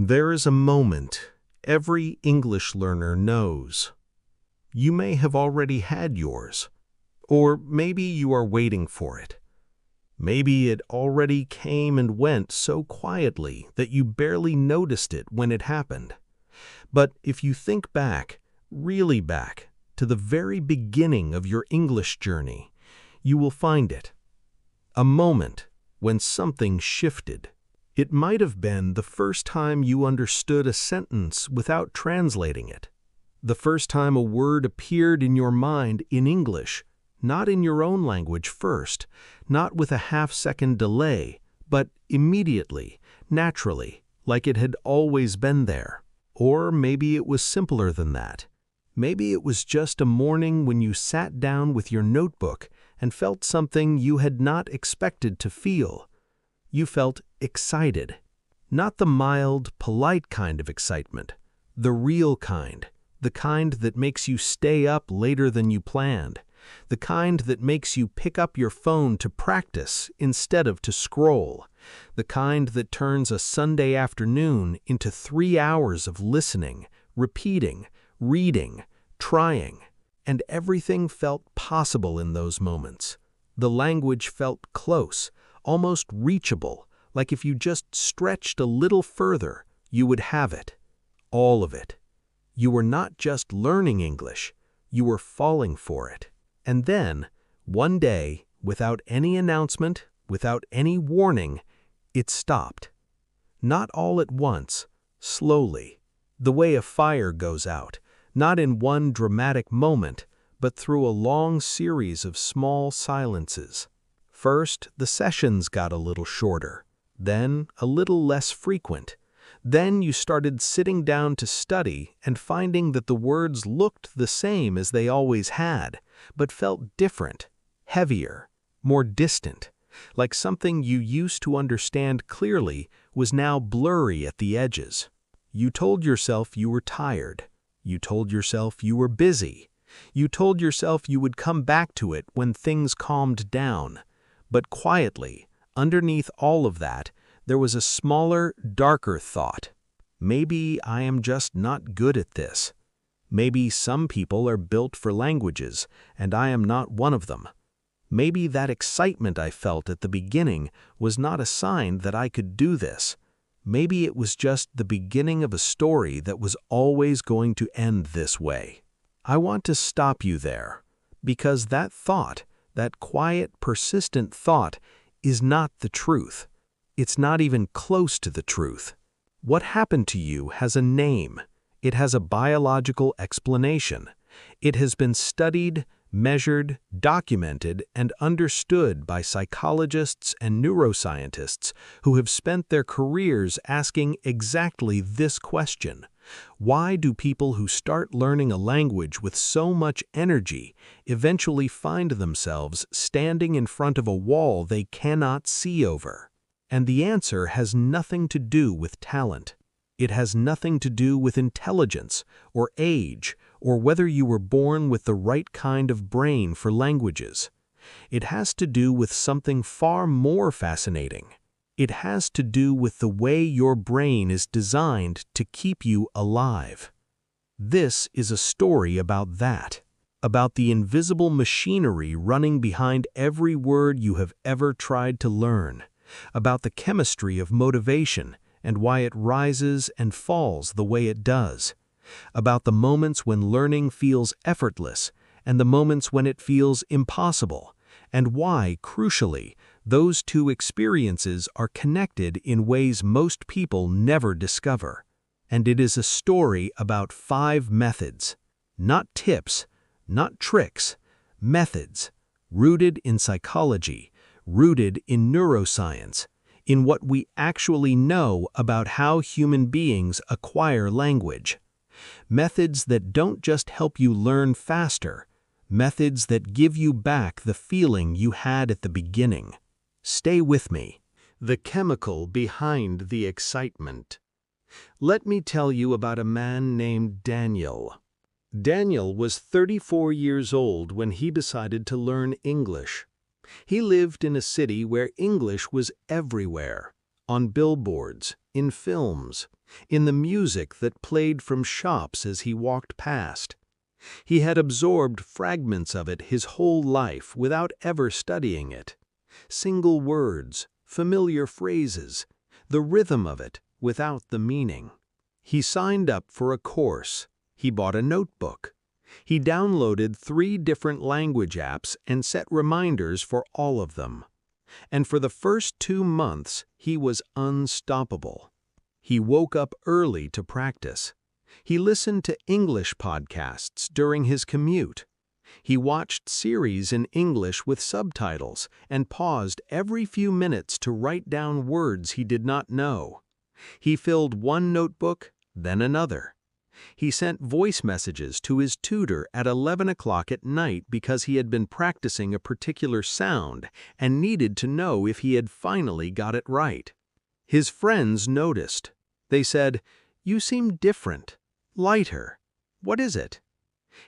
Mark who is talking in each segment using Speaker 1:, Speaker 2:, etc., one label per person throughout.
Speaker 1: There is a moment every English learner knows. You may have already had yours, or maybe you are waiting for it. Maybe it already came and went so quietly that you barely noticed it when it happened. But if you think back, really back, to the very beginning of your English journey, you will find it. A moment when something shifted. It might have been the first time you understood a sentence without translating it. The first time a word appeared in your mind in English, not in your own language first, not with a half-second delay, but immediately, naturally, like it had always been there. Or maybe it was simpler than that. Maybe it was just a morning when you sat down with your notebook and felt something you had not expected to feel. You felt excited. Not the mild, polite kind of excitement, the real kind, the kind that makes you stay up later than you planned, the kind that makes you pick up your phone to practice instead of to scroll, the kind that turns a Sunday afternoon into 3 hours of listening, repeating, reading, trying, and everything felt possible in those moments. The language felt close, almost reachable, like if you just stretched a little further, you would have it. All of it. You were not just learning English, you were falling for it. And then, one day, without any announcement, without any warning, it stopped. Not all at once, slowly, the way a fire goes out, not in one dramatic moment, but through a long series of small silences. First, the sessions got a little shorter, then a little less frequent. Then you started sitting down to study and finding that the words looked the same as they always had, but felt different, heavier, more distant, like something you used to understand clearly was now blurry at the edges. You told yourself you were tired. You told yourself you were busy. You told yourself you would come back to it when things calmed down. But quietly, underneath all of that, there was a smaller, darker thought. Maybe I am just not good at this. Maybe some people are built for languages, and I am not one of them. Maybe that excitement I felt at the beginning was not a sign that I could do this. Maybe it was just the beginning of a story that was always going to end this way. I want to stop you there, because that thought, that quiet, persistent thought, is not the truth. It's not even close to the truth. What happened to you has a name. It has a biological explanation. It has been studied, measured, documented, and understood by psychologists and neuroscientists who have spent their careers asking exactly this question. Why do people who start learning a language with so much energy eventually find themselves standing in front of a wall they cannot see over? And the answer has nothing to do with talent. It has nothing to do with intelligence or age or whether you were born with the right kind of brain for languages. It has to do with something far more fascinating. It has to do with the way your brain is designed to keep you alive. This is a story about that, about the invisible machinery running behind every word you have ever tried to learn, about the chemistry of motivation and why it rises and falls the way it does, about the moments when learning feels effortless and the moments when it feels impossible, and why, crucially, those two experiences are connected in ways most people never discover. And it is a story about 5 methods, not tips, not tricks, methods, rooted in psychology, rooted in neuroscience, in what we actually know about how human beings acquire language. Methods that don't just help you learn faster, methods that give you back the feeling you had at the beginning. Stay with me. The chemical behind the excitement. Let me tell you about a man named Daniel. Daniel was 34 years old when he decided to learn English. He lived in a city where English was everywhere, on billboards, in films. in the music that played from shops as he walked past. He had absorbed fragments of it his whole life without ever studying it. Single words, familiar phrases, the rhythm of it without the meaning. He signed up for a course. He bought a notebook. He downloaded 3 different language apps and set reminders for all of them. And for the first 2 months, he was unstoppable. He woke up early to practice. He listened to English podcasts during his commute. He watched series in English with subtitles and paused every few minutes to write down words he did not know. He filled one notebook, then another. He sent voice messages to his tutor at 11 o'clock at night because he had been practicing a particular sound and needed to know if he had finally got it right. His friends noticed. They said, "You seem different, lighter. What is it?"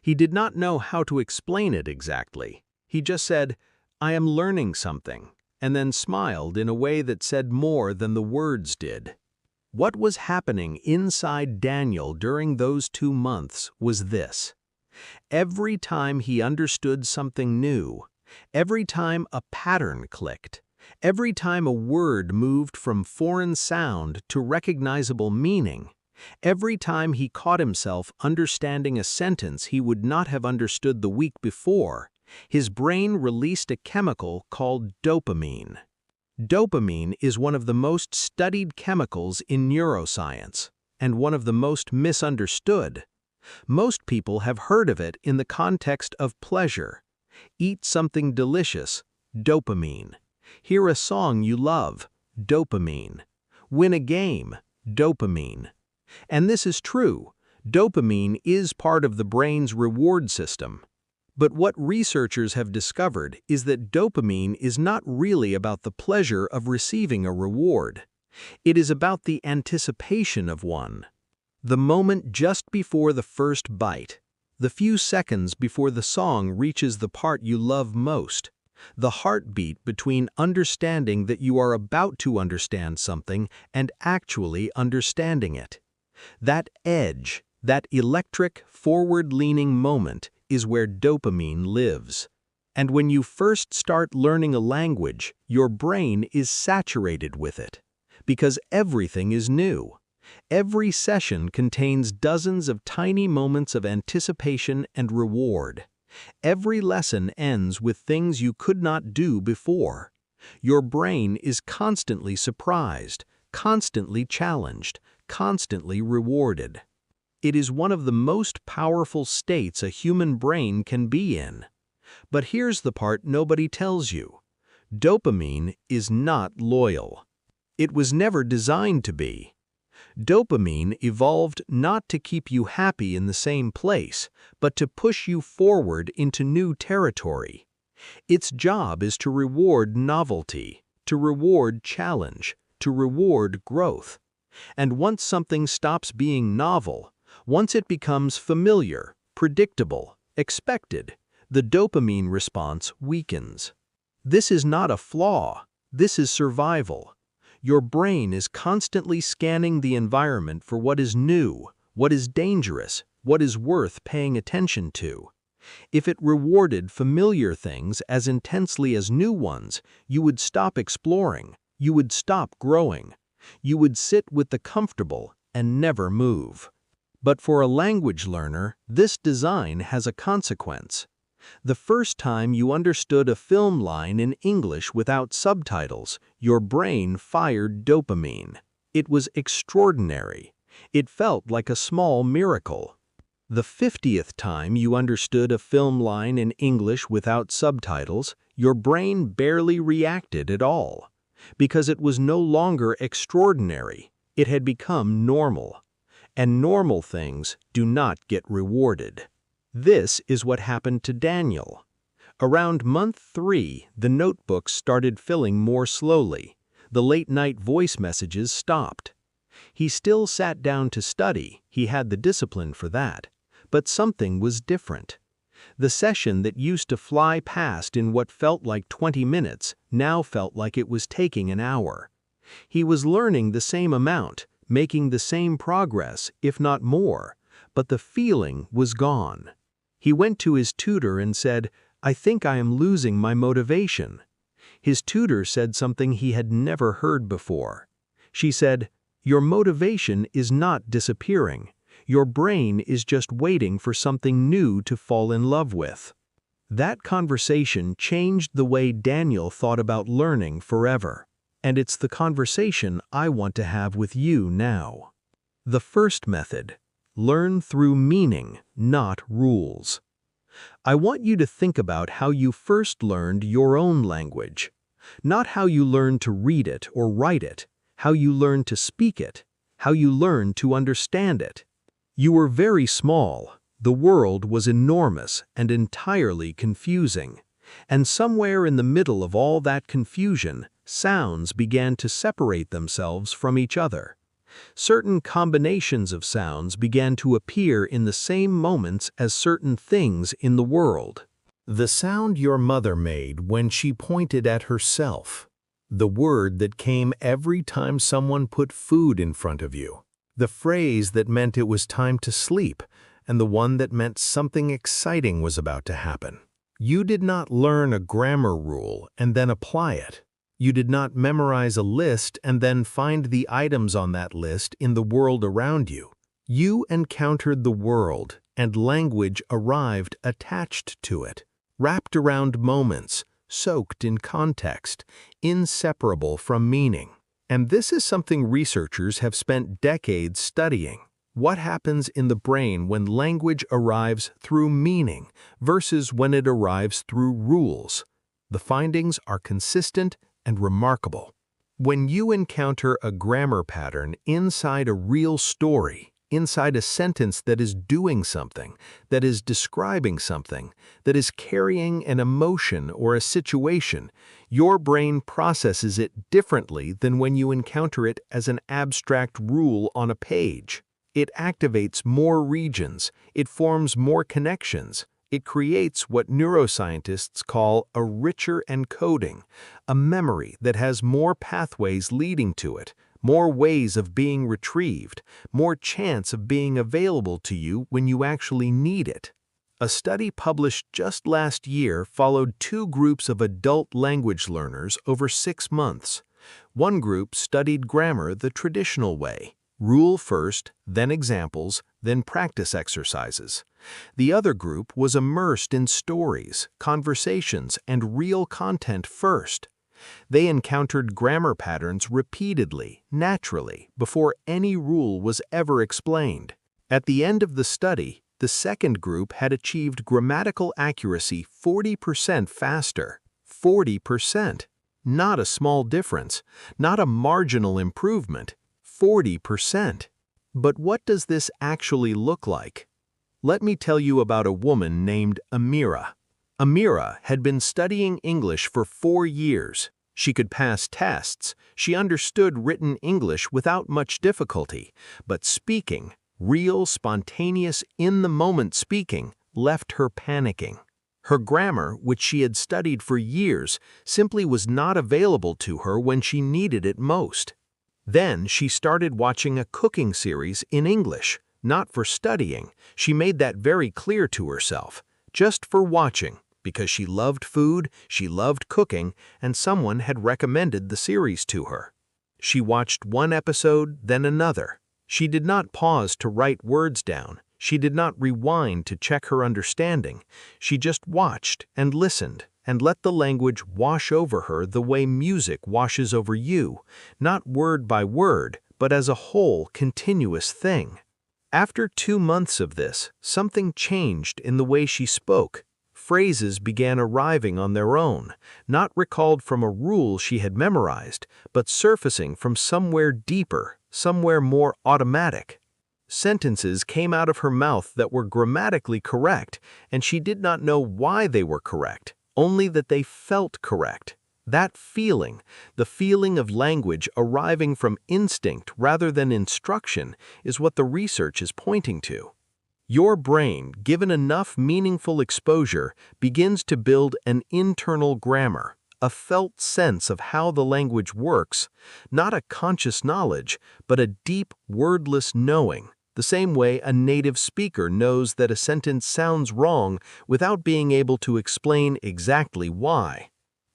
Speaker 1: He did not know how to explain it exactly. He just said, "I am learning something," and then smiled in a way that said more than the words did. What was happening inside Daniel during those 2 months was this. Every time he understood something new, every time a pattern clicked, every time a word moved from foreign sound to recognizable meaning, every time he caught himself understanding a sentence he would not have understood the week before, his brain released a chemical called dopamine. Dopamine is one of the most studied chemicals in neuroscience, and one of the most misunderstood. Most people have heard of it in the context of pleasure. Eat something delicious, dopamine. Hear a song you love, dopamine. Win a game, dopamine. And this is true. Dopamine is part of the brain's reward system. But what researchers have discovered is that dopamine is not really about the pleasure of receiving a reward. It is about the anticipation of one. The moment just before the first bite, the few seconds before the song reaches the part you love most, the heartbeat between understanding that you are about to understand something and actually understanding it. That edge, that electric, forward-leaning moment is where dopamine lives. And when you first start learning a language, your brain is saturated with it. Because everything is new. Every session contains dozens of tiny moments of anticipation and reward. Every lesson ends with things you could not do before. Your brain is constantly surprised, constantly challenged, constantly rewarded. It is one of the most powerful states a human brain can be in. But here's the part nobody tells you. Dopamine is not loyal. It was never designed to be. Dopamine evolved not to keep you happy in the same place, but to push you forward into new territory. Its job is to reward novelty, to reward challenge, to reward growth. And once something stops being novel, once it becomes familiar, predictable, expected, the dopamine response weakens. This is not a flaw. This is survival. Your brain is constantly scanning the environment for what is new, what is dangerous, what is worth paying attention to. If it rewarded familiar things as intensely as new ones, you would stop exploring, you would stop growing, you would sit with the comfortable and never move. But for a language learner, this design has a consequence. The first time you understood a film line in English without subtitles, your brain fired dopamine. It was extraordinary. It felt like a small miracle. The 50th time you understood a film line in English without subtitles, your brain barely reacted at all. Because it was no longer extraordinary, it had become normal. And normal things do not get rewarded. This is what happened to Daniel. Around month 3, the notebooks started filling more slowly. The late-night voice messages stopped. He still sat down to study, he had the discipline for that. But something was different. The session that used to fly past in what felt like 20 minutes now felt like it was taking an hour. He was learning the same amount, making the same progress, if not more, but the feeling was gone. He went to his tutor and said, "I think I am losing my motivation." His tutor said something he had never heard before. She said, "Your motivation is not disappearing. Your brain is just waiting for something new to fall in love with." That conversation changed the way Daniel thought about learning forever. And it's the conversation I want to have with you now. The first method: learn through meaning, not rules. I want you to think about how you first learned your own language. Not how you learned to read it or write it, how you learned to speak it, how you learned to understand it. You were very small. The world was enormous and entirely confusing. And somewhere in the middle of all that confusion, sounds began to separate themselves from each other. Certain combinations of sounds began to appear in the same moments as certain things in the world. The sound your mother made when she pointed at herself. The word that came every time someone put food in front of you. The phrase that meant it was time to sleep, and the one that meant something exciting was about to happen. You did not learn a grammar rule and then apply it. You did not memorize a list and then find the items on that list in the world around you. You encountered the world, and language arrived attached to it, wrapped around moments, soaked in context, inseparable from meaning. And this is something researchers have spent decades studying. What happens in the brain when language arrives through meaning versus when it arrives through rules? The findings are consistent and remarkable. When you encounter a grammar pattern inside a real story, inside a sentence that is doing something, that is describing something, that is carrying an emotion or a situation, your brain processes it differently than when you encounter it as an abstract rule on a page. It activates more regions, it forms more connections, it creates what neuroscientists call a richer encoding, a memory that has more pathways leading to it, more ways of being retrieved, more chance of being available to you when you actually need it. A study published just last year followed 2 groups of adult language learners over 6 months. One group studied grammar the traditional way. Rule first, then examples, then practice exercises. The other group was immersed in stories, conversations, and real content first. They encountered grammar patterns repeatedly, naturally, before any rule was ever explained. At the end of the study, the second group had achieved grammatical accuracy 40% faster. 40%. Not a small difference, not a marginal improvement. 40%. But what does this actually look like? Let me tell you about a woman named Amira. Amira had been studying English for 4 years. She could pass tests, she understood written English without much difficulty, but speaking, real, spontaneous, in-the-moment speaking, left her panicking. Her grammar, which she had studied for years, simply was not available to her when she needed it most. Then she started watching a cooking series in English, not for studying. She made that very clear to herself, just for watching, because she loved food, she loved cooking, and someone had recommended the series to her. She watched one episode, then another. She did not pause to write words down. She did not rewind to check her understanding. She just watched and listened and let the language wash over her the way music washes over you, not word by word, but as a whole continuous thing. After 2 months of this, something changed in the way she spoke. Phrases began arriving on their own, not recalled from a rule she had memorized, but surfacing from somewhere deeper, somewhere more automatic. Sentences came out of her mouth that were grammatically correct, and she did not know why they were correct, only that they felt correct. That feeling, the feeling of language arriving from instinct rather than instruction, is what the research is pointing to. Your brain, given enough meaningful exposure, begins to build an internal grammar, a felt sense of how the language works, not a conscious knowledge, but a deep, wordless knowing, the same way a native speaker knows that a sentence sounds wrong without being able to explain exactly why.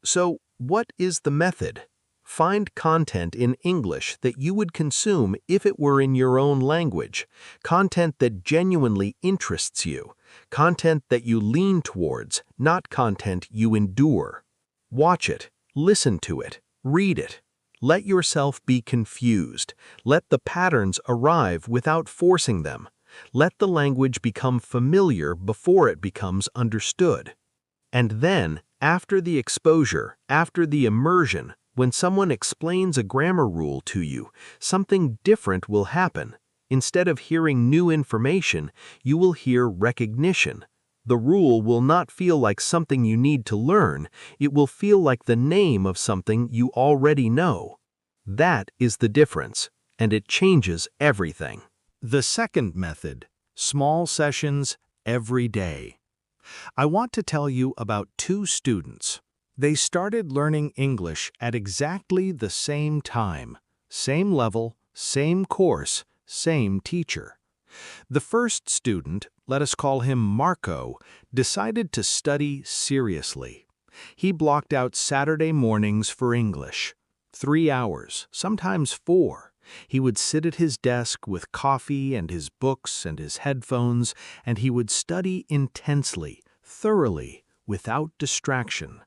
Speaker 1: So, what is the method? Find content in English that you would consume if it were in your own language, content that genuinely interests you, content that you lean towards, not content you endure. Watch it, listen to it, read it. Let yourself be confused. Let the patterns arrive without forcing them. Let the language become familiar before it becomes understood. And then, after the exposure, after the immersion, when someone explains a grammar rule to you, something different will happen. Instead of hearing new information, you will hear recognition. The rule will not feel like something you need to learn, it will feel like the name of something you already know. That is the difference, and it changes everything.
Speaker 2: The second method, small sessions every day. I want to tell you about two students. They started learning English at exactly the same time, same level, same course, same teacher. The first student, let us call him Marco, decided to study seriously. He blocked out Saturday mornings for English. 3 hours, sometimes 4. He would sit at his desk with coffee and his books and his headphones, and he would study intensely, thoroughly, without distraction.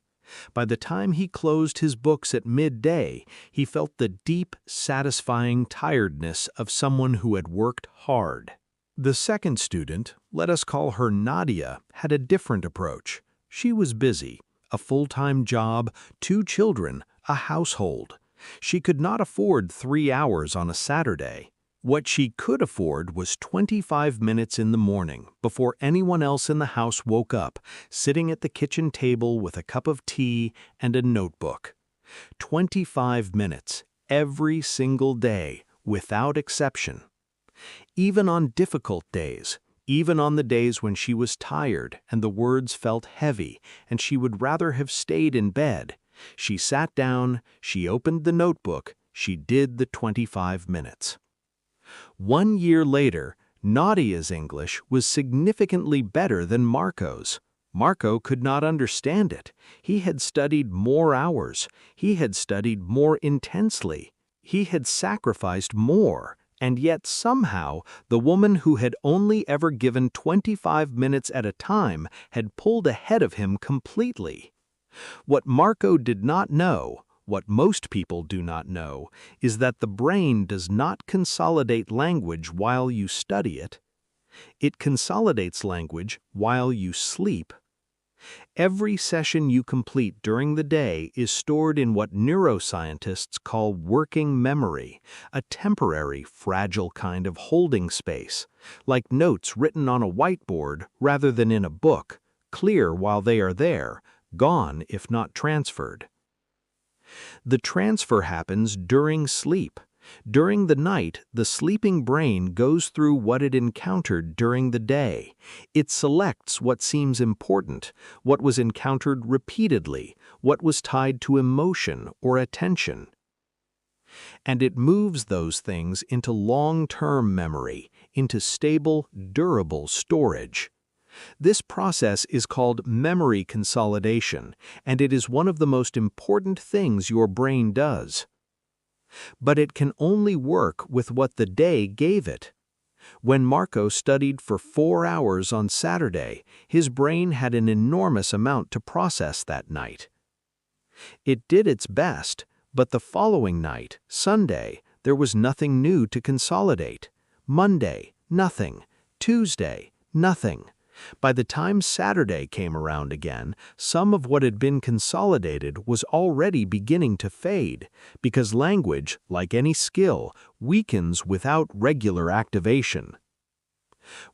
Speaker 2: By the time he closed his books at midday, he felt the deep, satisfying tiredness of someone who had worked hard. The second student, let us call her Nadia, had a different approach. She was busy, a full-time job, 2 children, a household. She could not afford 3 hours on a Saturday. What she could afford was 25 minutes in the morning, before anyone else in the house woke up, sitting at the kitchen table with a cup of tea and a notebook. 25 minutes, every single day, without exception. Even on difficult days, even on the days when she was tired and the words felt heavy and she would rather have stayed in bed, she sat down, she opened the notebook, she did the 25 minutes. 1 year later, Nadia's English was significantly better than Marco's. Marco could not understand it. He had studied more hours. He had studied more intensely. He had sacrificed more. And yet somehow, the woman who had only ever given 25 minutes at a time had pulled ahead of him completely. What Marco did not know, what most people do not know, is that the brain does not consolidate language while you study it. It consolidates language while you sleep. Every session you complete during the day is stored in what neuroscientists call working memory, a temporary, fragile kind of holding space, like notes written on a whiteboard rather than in a book, clear while they are there, gone if not transferred. The transfer happens during sleep. During the night, the sleeping brain goes through what it encountered during the day. It selects what seems important, what was encountered repeatedly, what was tied to emotion or attention. And it moves those things into long-term memory, into stable, durable storage. This process is called memory consolidation, and it is one of the most important things your brain does. But it can only work with what the day gave it. When Marco studied for 4 hours on Saturday, his brain had an enormous amount to process that night. It did its best, but the following night, Sunday, there was nothing new to consolidate. Monday, nothing. Tuesday, nothing. By the time Saturday came around again, some of what had been consolidated was already beginning to fade, because language, like any skill, weakens without regular activation.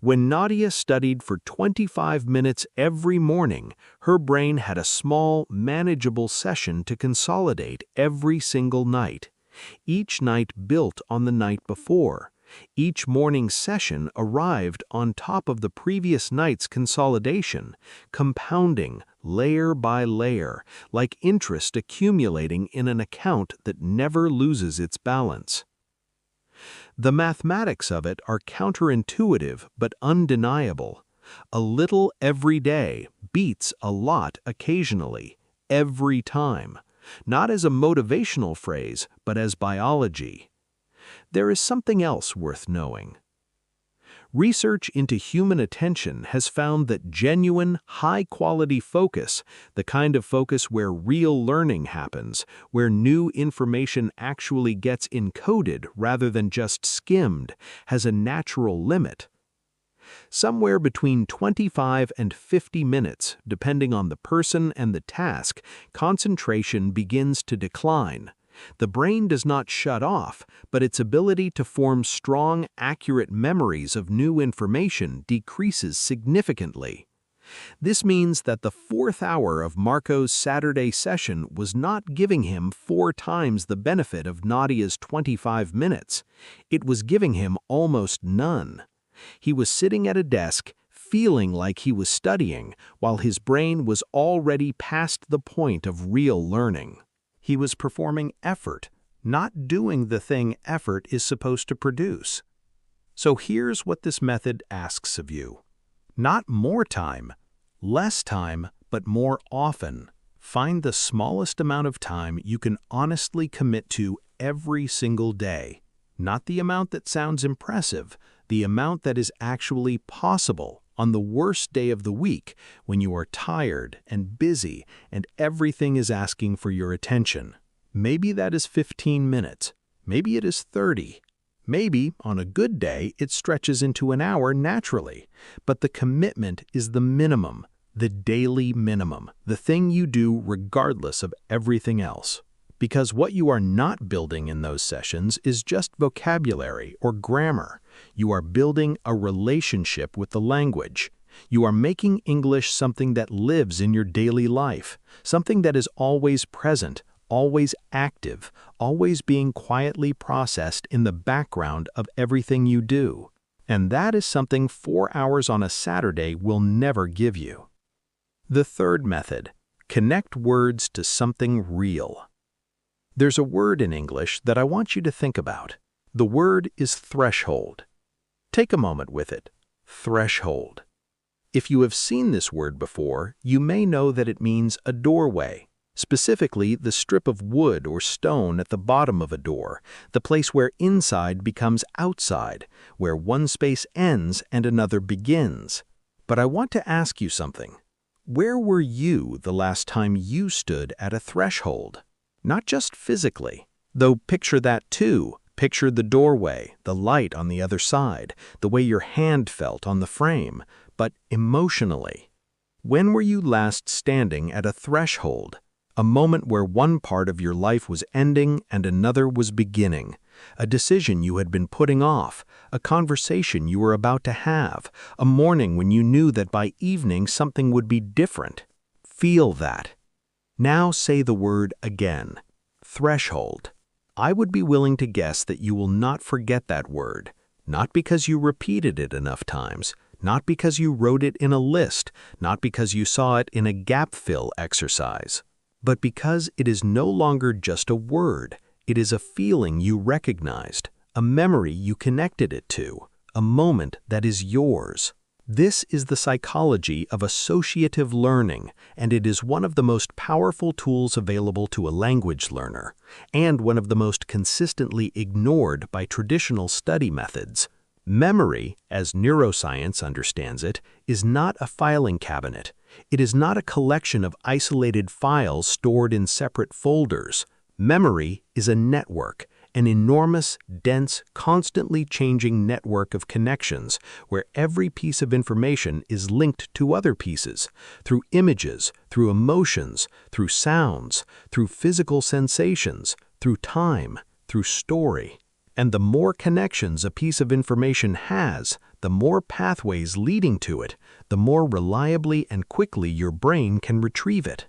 Speaker 2: When Nadia studied for 25 minutes every morning, her brain had a small, manageable session to consolidate every single night. Each night built on the night before. Each morning's session arrived on top of the previous night's consolidation, compounding layer by layer, like interest accumulating in an account that never loses its balance. The mathematics of it are counterintuitive but undeniable. A little every day beats a lot occasionally, every time, not as a motivational phrase, but as biology. There is something else worth knowing. Research into human attention has found that genuine, high-quality focus, the kind of focus where real learning happens, where new information actually gets encoded rather than just skimmed, has a natural limit. Somewhere between 25 and 50 minutes, depending on the person and the task, concentration begins to decline. The brain does not shut off, but its ability to form strong, accurate memories of new information decreases significantly. This means that the 4th hour of Marco's Saturday session was not giving him 4 times the benefit of Nadia's 25 minutes. It was giving him almost none. He was sitting at a desk, feeling like he was studying, while his brain was already past the point of real learning. He was performing effort, not doing the thing effort is supposed to produce. So here's what this method asks of you. Not more time, less time, but more often. Find the smallest amount of time you can honestly commit to every single day. Not the amount that sounds impressive, the amount that is actually possible on the worst day of the week when you are tired and busy and everything is asking for your attention. Maybe that is 15 minutes. Maybe it is 30. Maybe, on a good day, it stretches into an hour naturally. But the commitment is the minimum, the daily minimum, the thing you do regardless of everything else. Because what you are not building in those sessions is just vocabulary or grammar. You are building a relationship with the language. You are making English something that lives in your daily life, something that is always present, always active, always being quietly processed in the background of everything you do. And that is something 4 hours on a Saturday will never give you. The third method, connect words to something real. There's a word in English that I want you to think about. The word is threshold. Take a moment with it. Threshold. If you have seen this word before, you may know that it means a doorway, specifically the strip of wood or stone at the bottom of a door, the place where inside becomes outside, where one space ends and another begins. But I want to ask you something. Where were you the last time you stood at a threshold? Not just physically, though picture that too. Picture the doorway, the light on the other side, the way your hand felt on the frame, but emotionally. When were you last standing at a threshold? A moment where one part of your life was ending and another was beginning. A decision you had been putting off, a conversation you were about to have, a morning when you knew that by evening something would be different. Feel that. Now say the word again. Threshold. I would be willing to guess that you will not forget that word, not because you repeated it enough times, not because you wrote it in a list, not because you saw it in a gap fill exercise, but because it is no longer just a word. It is a feeling you recognized, a memory you connected it to, a moment that is yours. This is the psychology of associative learning, and it is one of the most powerful tools available to a language learner, and one of the most consistently ignored by traditional study methods. Memory, as neuroscience understands it, is not a filing cabinet. It is not a collection of isolated files stored in separate folders. Memory is a network, an enormous, dense, constantly changing network of connections where every piece of information is linked to other pieces, through images, through emotions, through sounds, through physical sensations, through time, through story. And the more connections a piece of information has, the more pathways leading to it, the more reliably and quickly your brain can retrieve it.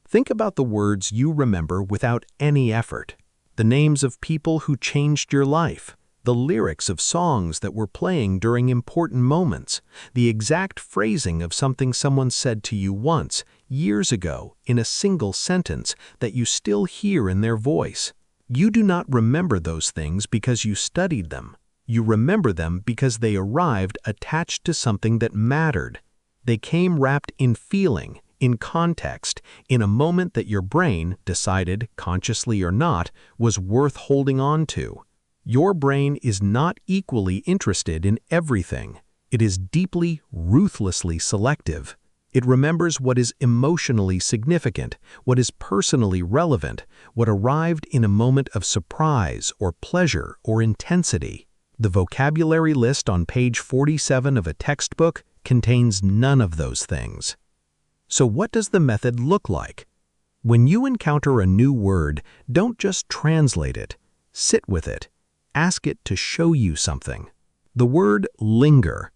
Speaker 2: Think about the words you remember without any effort. The names of people who changed your life,
Speaker 1: the lyrics of songs that were playing during important moments, the exact phrasing of something someone said to you once, years ago, in a single sentence that you still hear in their voice. You do not remember those things because you studied them. You remember them because they arrived attached to something that mattered. They came wrapped in feeling, in context, in a moment that your brain decided, consciously or not, was worth holding on to. Your brain is not equally interested in everything. It is deeply, ruthlessly selective. It remembers what is emotionally significant, what is personally relevant, what arrived in a moment of surprise or pleasure or intensity. The vocabulary list on page 47 of a textbook contains none of those things. So what does the method look like? When you encounter a new word, don't just translate it. Sit with it. Ask it to show you something. The word linger.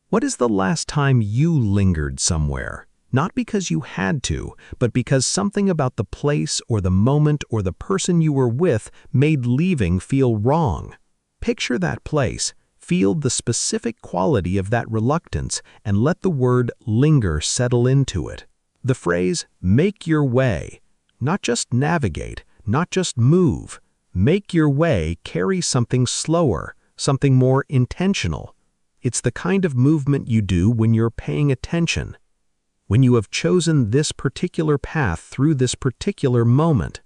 Speaker 1: What is the last time you lingered somewhere? Not because you had to, but because something about the place or the moment or the person you were with made leaving feel wrong. Picture that place, feel the specific quality of that reluctance, and let the word linger settle into it. The phrase, make your way, not just navigate, not just move. Make your way carries something slower, something more intentional. It's the kind of movement you do when you're paying attention, when you have chosen this particular path through this particular moment.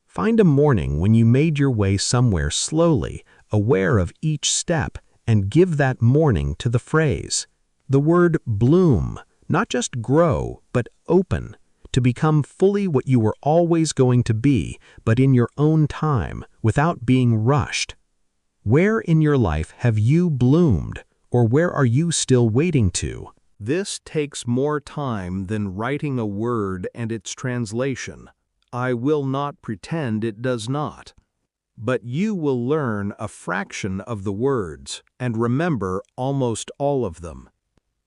Speaker 1: Find a morning when you made your way somewhere slowly, aware of each step, and give that morning to the phrase. The word bloom, not just grow, but open, to become fully what you were always going to be, but in your own time, without being rushed. Where in your life have you bloomed, or where are you still waiting to?
Speaker 2: This takes more time than writing a word and its translation. I will not pretend it does not. But you will learn a fraction of the words and remember almost all of them,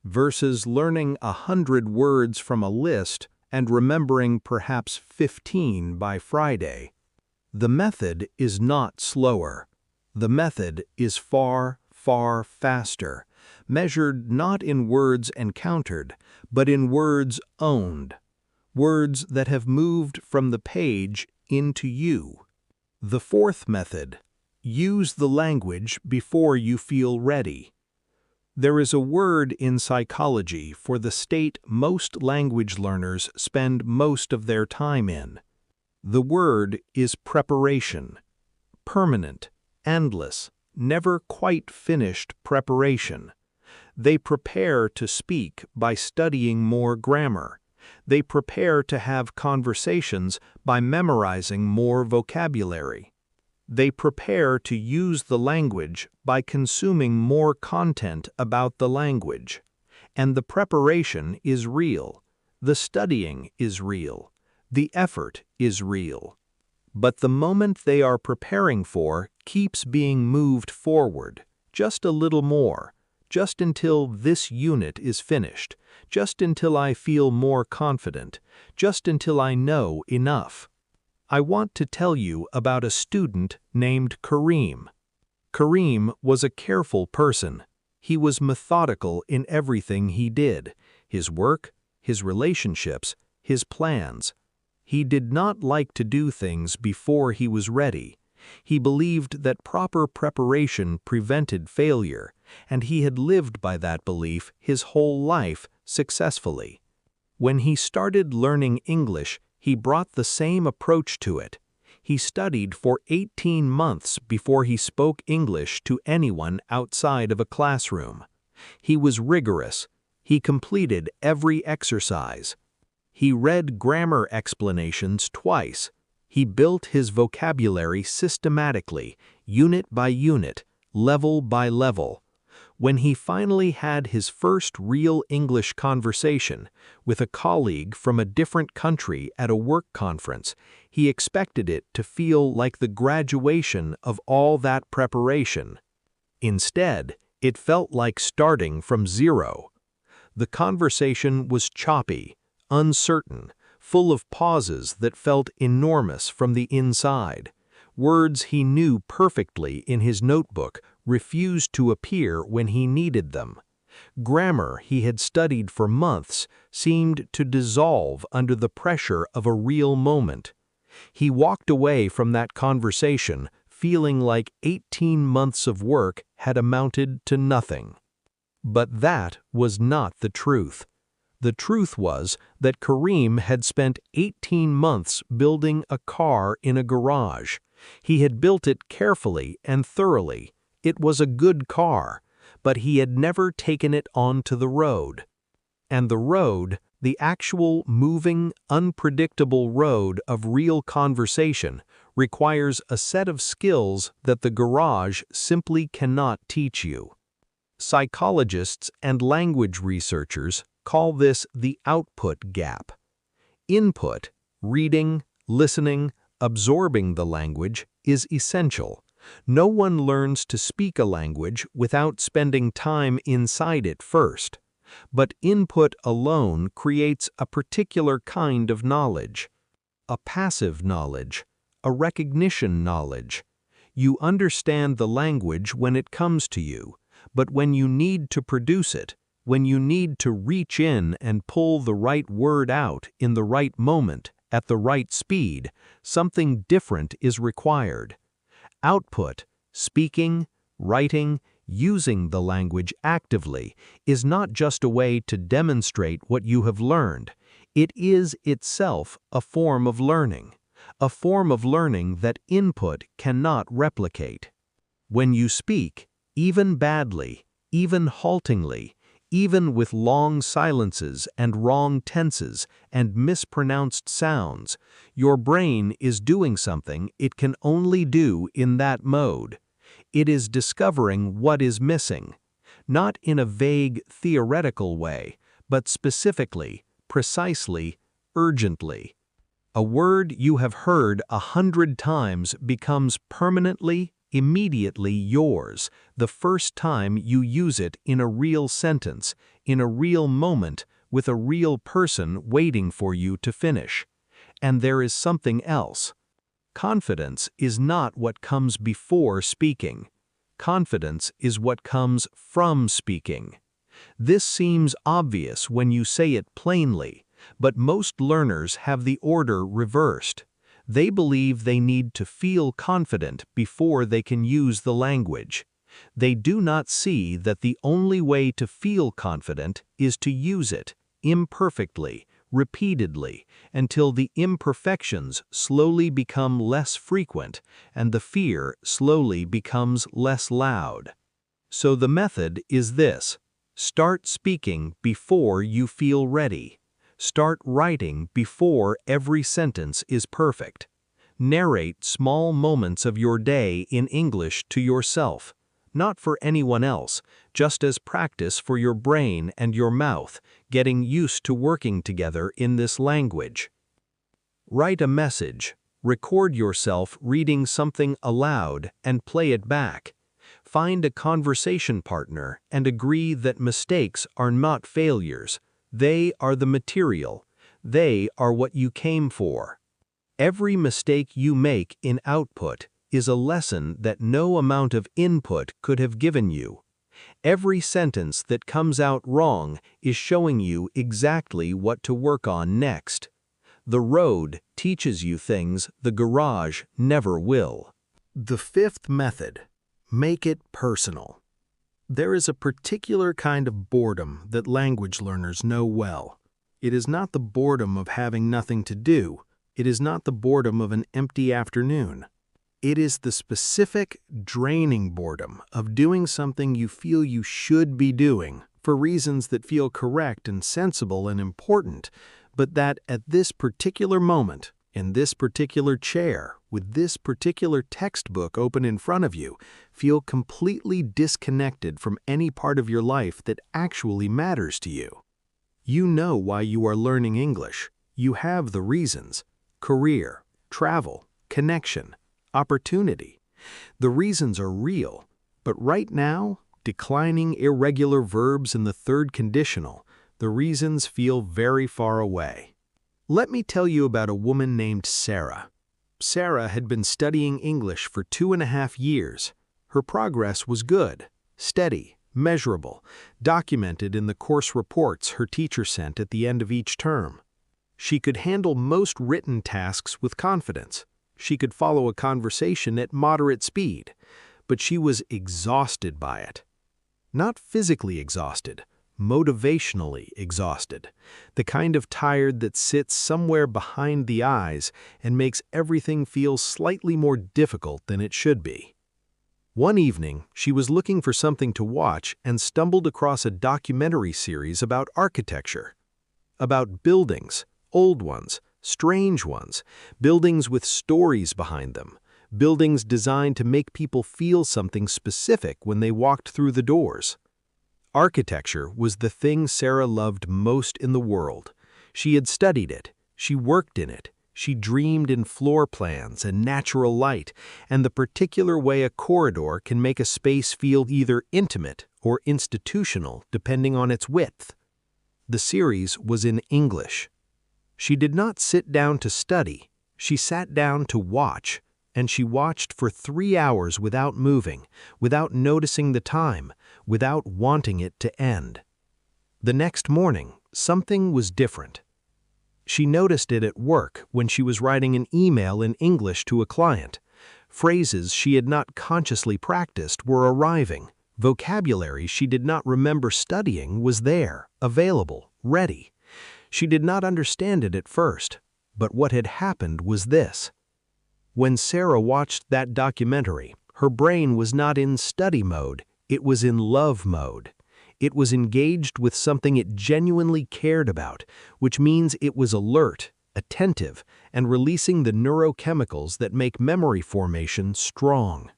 Speaker 2: versus learning 100 words from a list and remembering perhaps 15 by Friday. The method is not slower. The method is far, far faster, measured not in words encountered, but in words owned, words that have moved from the page into you. The fourth method, use the language before you feel ready. There is a word in psychology for the state most language learners spend most of their time in. The word is preparation. Permanent, endless, never quite finished preparation. They prepare to speak by studying more grammar. They prepare to have conversations by memorizing more vocabulary. They prepare to use the language by consuming more content about the language. And the preparation is real. The studying is real. The effort is real. But the moment they are preparing for keeps being moved forward, just a little more, just until this unit is finished, just until I feel more confident, just until I know enough. I want to tell you about a student named Kareem. Kareem was a careful person. He was methodical in everything he did, his work, his relationships, his plans. He did not like to do things before he was ready. He believed that proper preparation prevented failure, and he had lived by that belief his whole life successfully. When he started learning English, he brought the same approach to it. He studied for 18 months before he spoke English to anyone outside of a classroom. He was rigorous. He completed every exercise. He read grammar explanations twice. He built his vocabulary systematically, unit by unit, level by level. When he finally had his first real English conversation with a colleague from a different country at a work conference, he expected it to feel like the graduation of all that preparation. Instead, it felt like starting from zero. The conversation was choppy, uncertain, full of pauses that felt enormous from the inside. Words he knew perfectly in his notebook refused to appear when he needed them. Grammar he had studied for months seemed to dissolve under the pressure of a real moment. He walked away from that conversation feeling like 18 months of work had amounted to nothing. But that was not the truth. The truth was that Kareem had spent 18 months building a car in a garage. He had built it carefully and thoroughly. It was a good car, but he had never taken it onto the road. And the road, the actual moving, unpredictable road of real conversation, requires a set of skills that the garage simply cannot teach you. Psychologists and language researchers call this the output gap. Input, reading, listening, absorbing the language, is essential. No one learns to speak a language without spending time inside it first. But input alone creates a particular kind of knowledge. A passive knowledge, a recognition knowledge. You understand the language when it comes to you, but when you need to produce it, when you need to reach in and pull the right word out in the right moment, at the right speed, something different is required. Output, speaking, writing, using the language actively, is not just a way to demonstrate what you have learned. It is itself a form of learning that input cannot replicate. When you speak, even badly, even haltingly, even with long silences and wrong tenses and mispronounced sounds, your brain is doing something it can only do in that mode. It is discovering what is missing, not in a vague, theoretical way, but specifically, precisely, urgently. A word you have heard 100 times becomes permanently, immediately yours the first time you use it in a real sentence, in a real moment, with a real person waiting for you to finish. And there is something else. Confidence is not what comes before speaking. Confidence is what comes from speaking. This seems obvious when you say it plainly, but most learners have the order reversed. They believe they need to feel confident before they can use the language. They do not see that the only way to feel confident is to use it, imperfectly, repeatedly, until the imperfections slowly become less frequent and the fear slowly becomes less loud. So the method is this: start speaking before you feel ready. Start writing before every sentence is perfect. Narrate small moments of your day in English to yourself, not for anyone else, just as practice for your brain and your mouth, getting used to working together in this language. Write a message, record yourself reading something aloud and play it back. Find a conversation partner and agree that mistakes are not failures. They are the material. They are what you came for. Every mistake you make in output is a lesson that no amount of input could have given you. Every sentence that comes out wrong is showing you exactly what to work on next. The road teaches you things the garage never will. The fifth method: make it personal. There is a particular kind of boredom that language learners know well. It is not the boredom of having nothing to do. It is not the boredom of an empty afternoon. It is the specific, draining boredom of doing something you feel you should be doing for reasons that feel correct and sensible and important, but that at this particular moment, in this particular chair, with this particular textbook open in front of you, feel completely disconnected from any part of your life that actually matters to you. You know why you are learning English. You have the reasons: career, travel, connection, opportunity. The reasons are real, but right now, declining irregular verbs in the third conditional, the reasons feel very far away. Let me tell you about a woman named Sarah. Sarah had been studying English for 2.5 years. Her progress was good, steady, measurable, documented in the course reports her teacher sent at the end of each term. She could handle most written tasks with confidence. She could follow a conversation at moderate speed, but she was exhausted by it. Not physically exhausted, motivationally exhausted. The kind of tired that sits somewhere behind the eyes and makes everything feel slightly more difficult than it should be. One evening, she was looking for something to watch and stumbled across a documentary series about architecture. About buildings, old ones, strange ones, buildings with stories behind them, buildings designed to make people feel something specific when they walked through the doors. Architecture was the thing Sarah loved most in the world. She had studied it, she worked in it, she dreamed in floor plans and natural light, and the particular way a corridor can make a space feel either intimate or institutional depending on its width. The series was in English. She did not sit down to study, she sat down to watch, and she watched for 3 hours without moving, without noticing the time, without wanting it to end. The next morning, something was different. She noticed it at work when she was writing an email in English to a client. Phrases she had not consciously practiced were arriving. Vocabulary she did not remember studying was there, available, ready. She did not understand it at first, but what had happened was this. When Sarah watched that documentary, her brain was not in study mode, it was in love mode. It was engaged with something it genuinely cared about, which means it was alert, attentive, and releasing the neurochemicals that make memory formation strong.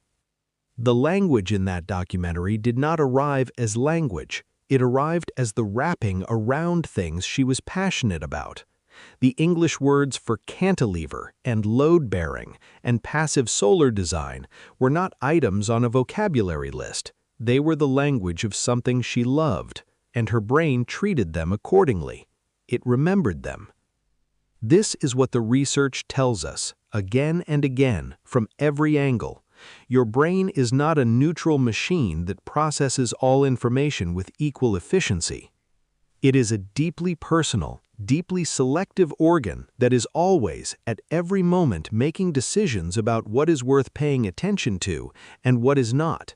Speaker 2: The language in that documentary did not arrive as language. It arrived as the wrapping around things she was passionate about. The English words for cantilever and load-bearing and passive solar design were not items on a vocabulary list. They were the language of something she loved, and her brain treated them accordingly. It remembered them. This is what the research tells us, again and again, from every angle. Your brain is not a neutral machine that processes all information with equal efficiency. It is a deeply personal, deeply selective organ that is always, at every moment, making decisions about what is worth paying attention to and what is not.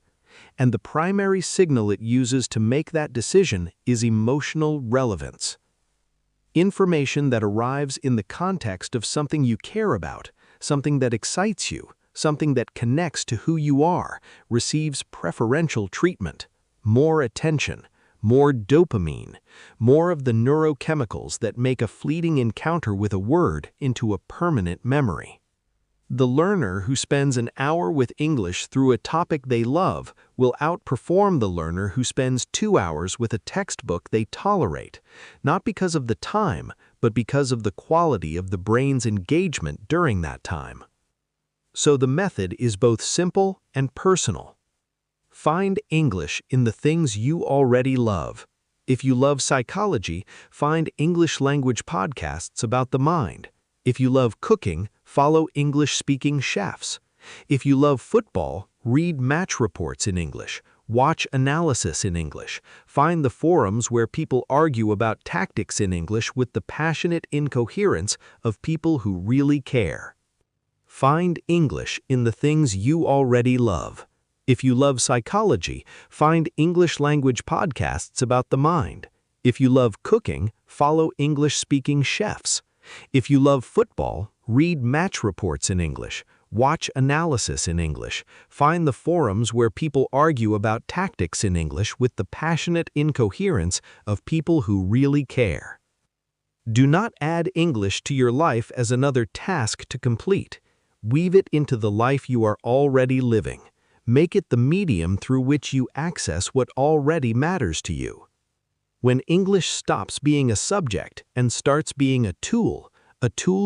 Speaker 2: And the primary signal it uses to make that decision is emotional relevance. Information that arrives in the context of something you care about, something that excites you, something that connects to who you are, receives preferential treatment, more attention, more dopamine, more of the neurochemicals that make a fleeting encounter with a word into a permanent memory. The learner who spends an hour with English through a topic they love will outperform the learner who spends 2 hours with a textbook they tolerate, not because of the time, but because of the quality of the brain's engagement during that time. So the method is both simple and personal. Find English in the things you already love. If you love psychology, find English language podcasts about the mind. If you love cooking, follow English-speaking chefs. If you love football, read match reports in English, watch analysis in English, find the forums where people argue about tactics in English with the passionate incoherence of people who really care. Find English in the things you already love. If you love psychology, find English language podcasts about the mind. If you love cooking, follow English-speaking chefs. If you love football, read match reports in English, watch analysis in English, find the forums where people argue about tactics in English with the passionate incoherence of people who really care. Do not add English to your life as another task to complete. Weave it into the life you are already living. Make it the medium through which you access what already matters to you. When English stops being a subject and starts being a tool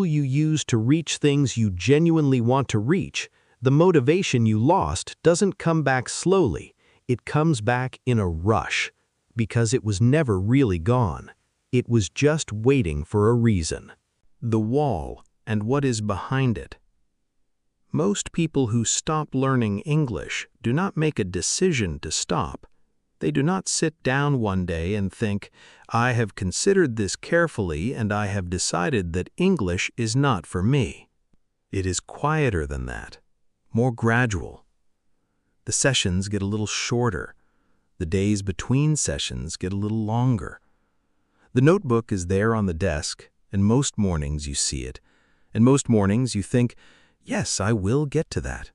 Speaker 2: you use to reach things you genuinely want to reach, the motivation you lost doesn't come back slowly, it comes back in a rush, because it was never really gone. It was just waiting for a reason. The wall and what is behind it.
Speaker 1: Most people who stop learning English do not make a decision to stop. They do not sit down one day and think, "I have considered this carefully and I have decided that English is not for me." It is quieter than that, more gradual. The sessions get a little shorter. The days between sessions get a little longer. The notebook is there on the desk, and most mornings you see it, and most mornings you think, "Yes, I will get to that."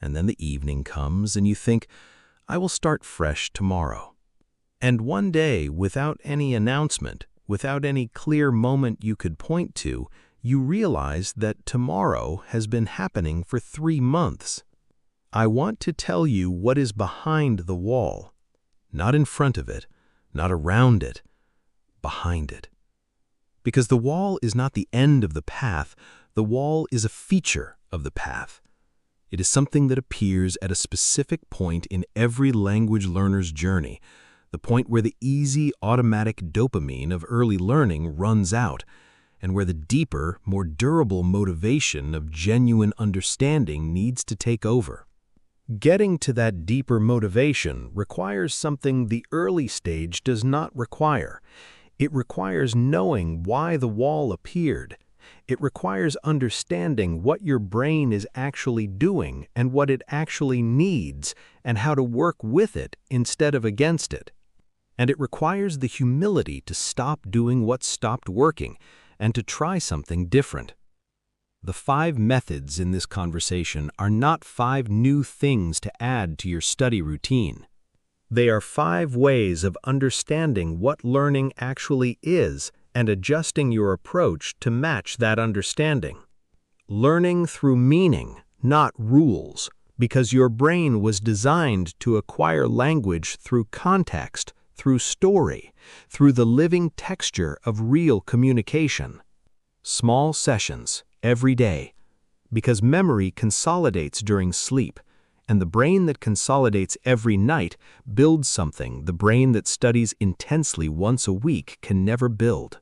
Speaker 1: And then the evening comes and you think, "I will start fresh tomorrow." And one day, without any announcement, without any clear moment you could point to, you realize that tomorrow has been happening for 3 months. I want to tell you what is behind the wall. Not in front of it, not around it, behind it. Because the wall is not the end of the path, the wall is a feature of the path. It is something that appears at a specific point in every language learner's journey, the point where the easy, automatic dopamine of early learning runs out, and where the deeper, more durable motivation of genuine understanding needs to take over. Getting to that deeper motivation requires something the early stage does not require. It requires knowing why the wall appeared. It requires understanding what your brain is actually doing and what it actually needs and how to work with it instead of against it. And it requires the humility to stop doing what stopped working and to try something different. The 5 methods in this conversation are not 5 new things to add to your study routine. They are 5 ways of understanding what learning actually is and adjusting your approach to match that understanding. Learning through meaning, not rules, because your brain was designed to acquire language through context, through story, through the living texture of real communication. Small sessions, every day, because memory consolidates during sleep, and the brain that consolidates every night builds something the brain that studies intensely once a week can never build.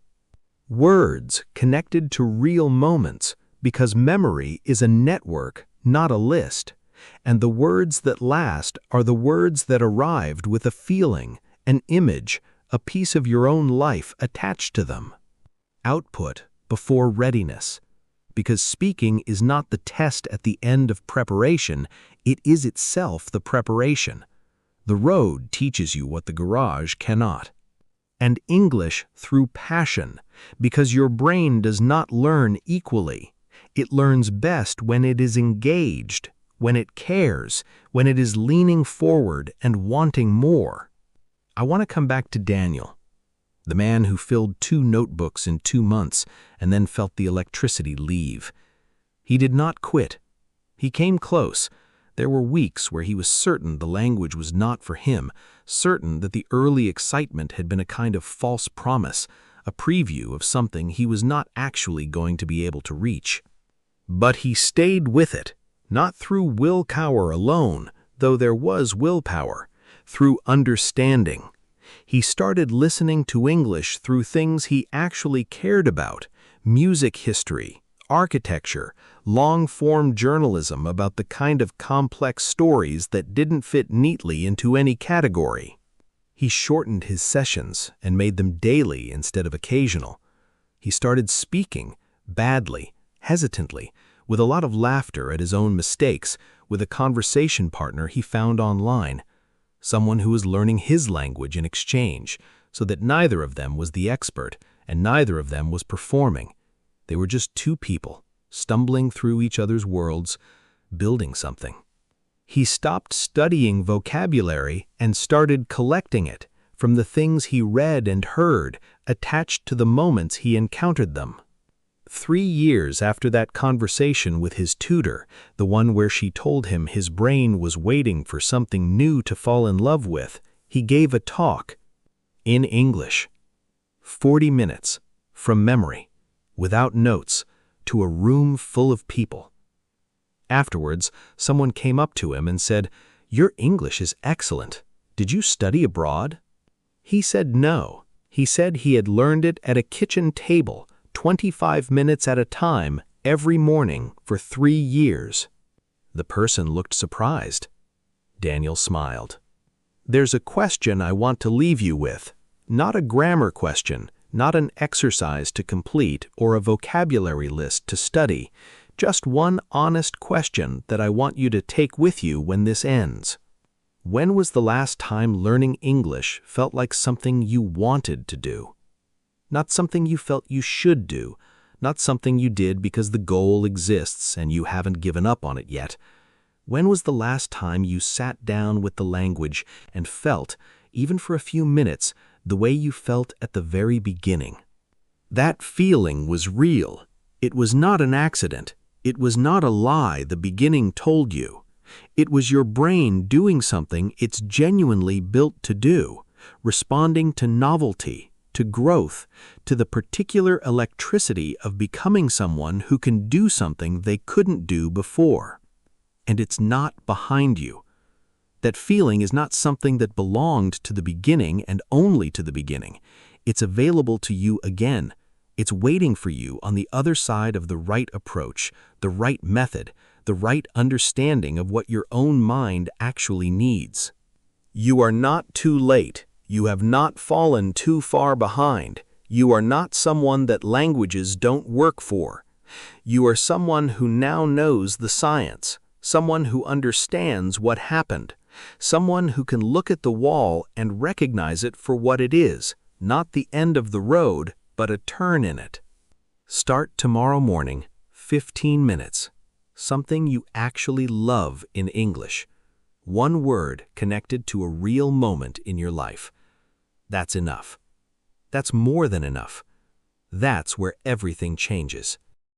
Speaker 1: Words connected to real moments, because memory is a network, not a list, and the words that last are the words that arrived with a feeling, an image, a piece of your own life attached to them. Output before readiness, because speaking is not the test at the end of preparation, it is itself the preparation. The road teaches you what the garage cannot. And English through passion, because your brain does not learn equally. It learns best when it is engaged, when it cares, when it is leaning forward and wanting more. I want to come back to Daniel, the man who filled 2 notebooks in 2 months and then felt the electricity leave. He did not quit. He came close. There were weeks where he was certain the language was not for him, certain that the early excitement had been a kind of false promise, a preview of something he was not actually going to be able to reach. But he stayed with it, not through willpower alone, though there was willpower, through understanding. He started listening to English through things he actually cared about: music history, architecture, long-form journalism about the kind of complex stories that didn't fit neatly into any category. He shortened his sessions and made them daily instead of occasional. He started speaking, badly, hesitantly, with a lot of laughter at his own mistakes, with a conversation partner he found online, someone who was learning his language in exchange, so that neither of them was the expert and neither of them was performing. They were just 2 people, stumbling through each other's worlds, building something. He stopped studying vocabulary and started collecting it from the things he read and heard, attached to the moments he encountered them. 3 years after that conversation with his tutor, the one where she told him his brain was waiting for something new to fall in love with, he gave a talk in English. 40 minutes, from memory, without notes, to a room full of people. Afterwards, someone came up to him and said, "Your English is excellent. Did you study abroad?" He said no. He said he had learned it at a kitchen table, 25 minutes at a time, every morning for 3 years." The person looked surprised. Daniel smiled. "There's a question I want to leave you with. Not a grammar question, not an exercise to complete or a vocabulary list to study. Just one honest question that I want you to take with you when this ends. When was the last time learning English felt like something you wanted to do? Not something you felt you should do, not something you did because the goal exists and you haven't given up on it yet. When was the last time you sat down with the language and felt, even for a few minutes, the way you felt at the very beginning? That feeling was real. It was not an accident. It was not a lie the beginning told you. It was your brain doing something it's genuinely built to do, responding to novelty, to growth, to the particular electricity of becoming someone who can do something they couldn't do before. And it's not behind you. That feeling is not something that belonged to the beginning and only to the beginning. It's available to you again. It's waiting for you on the other side of the right approach, the right method, the right understanding of what your own mind actually needs. You are not too late. You have not fallen too far behind. You are not someone that languages don't work for. You are someone who now knows the science, someone who understands what happened, someone who can look at the wall and recognize it for what it is, not the end of the road, but a turn in it. Start tomorrow morning, 15 minutes. Something you actually love in English. One word connected to a real moment in your life. That's enough. That's more than enough. That's where everything changes.